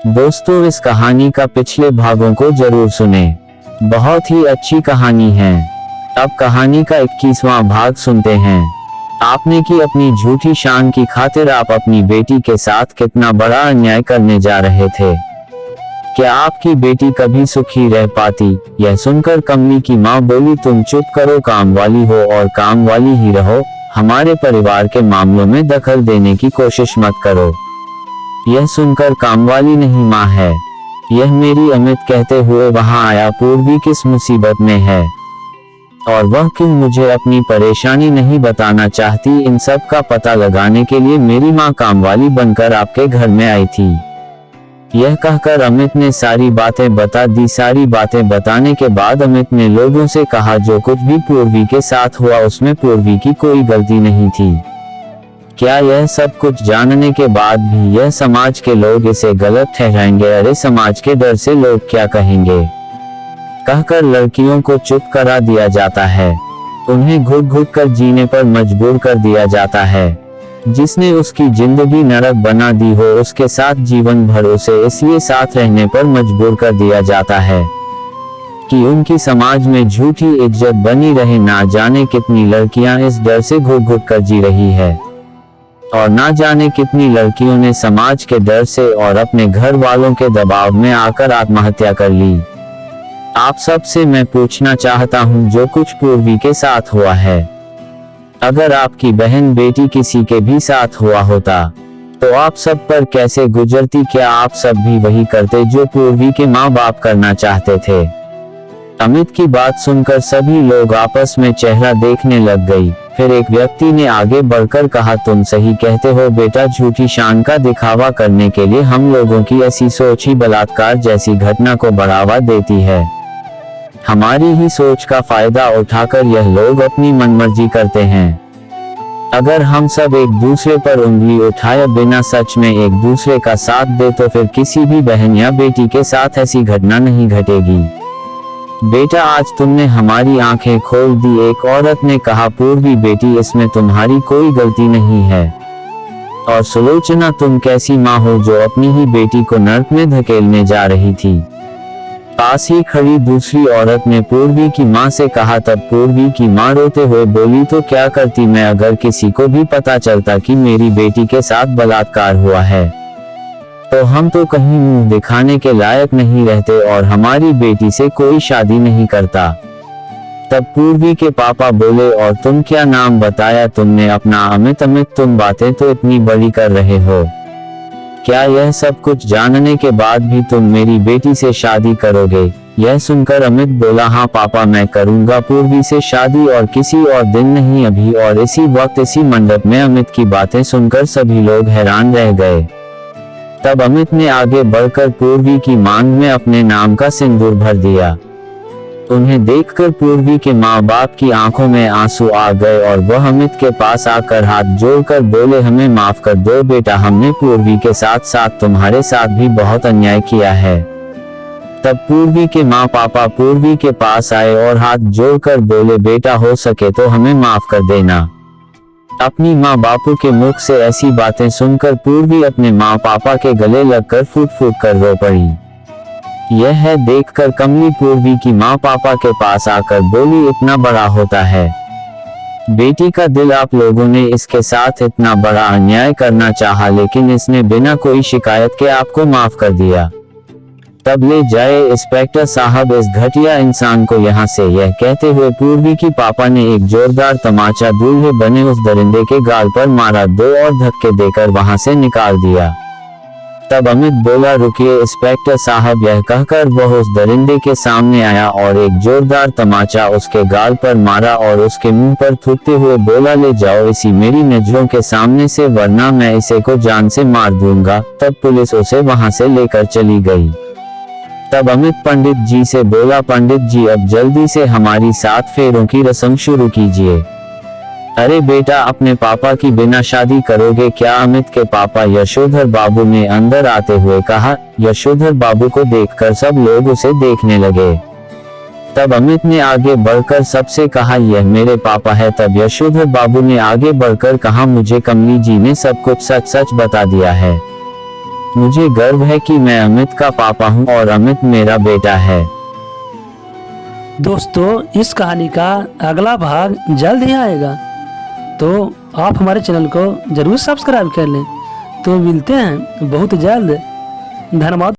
दोस्तों, इस कहानी का पिछले भागों को जरूर सुने। बहुत ही अच्छी कहानी है। अब कहानी का 21वां भाग सुनते हैं। आपने की अपनी झूठी शान की खातिर आप अपनी बेटी के साथ कितना बड़ा अन्याय करने जा रहे थे। क्या आपकी बेटी कभी सुखी रह पाती? यह सुनकर कमली की माँ बोली, तुम चुप करो, काम वाली हो और काम वाली ही रहो। हमारे परिवार के मामलों में दखल देने की कोशिश मत करो। यह सुनकर कामवाली नहीं माँ है, यह मेरी अमित कहते हुए वहां आया। पूर्वी किस मुसीबत में है और वह क्यों मुझे अपनी परेशानी नहीं बताना चाहती? इन सब का पता लगाने के लिए मेरी माँ कामवाली बनकर आपके घर में आई थी। यह कहकर अमित ने सारी बातें बता दी। सारी बातें बताने के बाद अमित ने लोगों से कहा, जो कुछ भी पूर्वी के साथ हुआ उसमें पूर्वी की कोई गलती नहीं थी। क्या यह सब कुछ जानने के बाद भी यह समाज के लोग इसे गलत ठहराएंगे? अरे समाज के डर से लोग क्या कहेंगे कहकर लड़कियों को चुप करा दिया जाता है। उन्हें घुट घुट कर जीने पर मजबूर कर दिया जाता है। जिसने उसकी जिंदगी नरक बना दी हो उसके साथ जीवन भर उसे इसलिए साथ रहने पर मजबूर कर दिया जाता है कि उनकी समाज में झूठी इज्जत बनी रहे। ना जाने कितनी लड़कियां इस डर से घुट घुट कर जी रही है और ना जाने कितनी लड़कियों ने समाज के डर से और अपने घर वालों के दबाव में आकर आत्महत्या कर ली। आप सब से मैं पूछना चाहता हूं, जो कुछ पूर्वी के साथ हुआ है, अगर आपकी बहन बेटी किसी के भी साथ हुआ होता तो आप सब पर कैसे गुजरती? क्या आप सब भी वही करते जो पूर्वी के माँ बाप करना चाहते थे? अमित की बात सुनकर सभी लोग आपस में चेहरा देखने लग गई। फिर एक व्यक्ति ने आगे बढ़कर कहा, तुम सही कहते हो बेटा, झूठी शान का दिखावा करने के लिए हम लोगों की ऐसी सोच ही बलात्कार जैसी घटना को बढ़ावा देती है। हमारी ही सोच का फायदा उठाकर यह लोग अपनी मनमर्जी करते हैं। अगर हम सब एक दूसरे पर उंगली उठाए बिना सच में एक दूसरे का साथ दे तो फिर किसी भी बहन या बेटी के साथ ऐसी घटना नहीं घटेगी। बेटा, आज तुमने हमारी आंखें खोल दी। एक औरत ने कहा, पूर्वी बेटी, इसमें तुम्हारी कोई गलती नहीं है। और सुलोचना, तुम कैसी माँ हो जो अपनी ही बेटी को नरक में धकेलने जा रही थी? पास ही खड़ी दूसरी औरत ने पूर्वी की माँ से कहा। तब पूर्वी की माँ रोते हुए बोली, तो क्या करती मैं अगर किसी को भी पता चलता कि मेरी बेटी के साथ बलात्कार हुआ है तो हम तो कहीं मुंह दिखाने के लायक नहीं रहते और हमारी बेटी से कोई शादी नहीं करता। तब पूर्वी के पापा बोले, और तुम क्या नाम बताया तुमने अपना? अमित। अमित, तुम बातें तो इतनी बड़ी कर रहे हो, क्या यह सब कुछ जानने के बाद भी तुम मेरी बेटी से शादी करोगे? यह सुनकर अमित बोला, हाँ पापा, मैं करूंगा पूर्वी से शादी और किसी और दिन नहीं, अभी और इसी वक्त इसी मंडप में। अमित की बातें सुनकर सभी लोग हैरान रह गए। तब अमित ने आगे बढ़कर पूर्वी की मांग में अपने नाम का सिंदूर भर दिया। उन्हें देखकर पूर्वी के माँ बाप की आंखों में आंसू आ गए और वह अमित के पास आकर हाथ जोड़कर बोले, हमें माफ कर दो बेटा, हमने पूर्वी के साथ साथ तुम्हारे साथ भी बहुत अन्याय किया है। तब पूर्वी के माँ पापा पूर्वी के पास आए और हाथ जोड़कर बोले, बेटा हो सके तो हमें माफ कर देना। अपनी माँ बापू के मुख से ऐसी बातें सुनकर पूर्वी अपने माँ पापा के गले लगकर फूट फूट कर रो पड़ी। यह है देखकर कमली पूर्वी की माँ पापा के पास आकर बोली, इतना बड़ा होता है बेटी का दिल, आप लोगों ने इसके साथ इतना बड़ा अन्याय करना चाहा लेकिन इसने बिना कोई शिकायत के आपको माफ कर दिया। तब ले जाए इंस्पेक्टर साहब इस घटिया इंसान को यहाँ से। यह कहते हुए पूर्वी की पापा ने एक जोरदार तमाचा दूल्हे बने उस दरिंदे के गाल पर मारा, 2 और धक्के देकर वहां से निकाल दिया। तब अमित बोला, रुकिए इंस्पेक्टर साहब। यह कहकर वह उस दरिंदे के सामने आया और एक जोरदार तमाचा उसके गाल पर मारा और उसके मुंह पर थूकते हुए बोला, ले जाओ इसी मेरी नजरों के सामने से, वरना मैं इसे को जान से मार दूंगा। तब पुलिस उसे वहां से लेकर चली गई। तब अमित पंडित जी से बोला, पंडित जी अब जल्दी से हमारी 7 फेरों की रस्म शुरू कीजिए। अरे बेटा, अपने पापा की बिना शादी करोगे क्या? अमित के पापा यशोधर बाबू ने अंदर आते हुए कहा। यशोधर बाबू को देखकर सब लोग उसे देखने लगे। तब अमित ने आगे बढ़कर सबसे कहा, यह मेरे पापा है। तब यशोधर बाबू ने आगे बढ़कर कहा, मुझे कमली जी ने सब कुछ सच सच बता दिया है। मुझे गर्व है कि मैं अमित का पापा हूँ और अमित मेरा बेटा है। दोस्तों इस कहानी का अगला भाग जल्द ही आएगा, तो आप हमारे चैनल को जरूर सब्सक्राइब कर लें। तो मिलते हैं बहुत जल्द। धन्यवाद।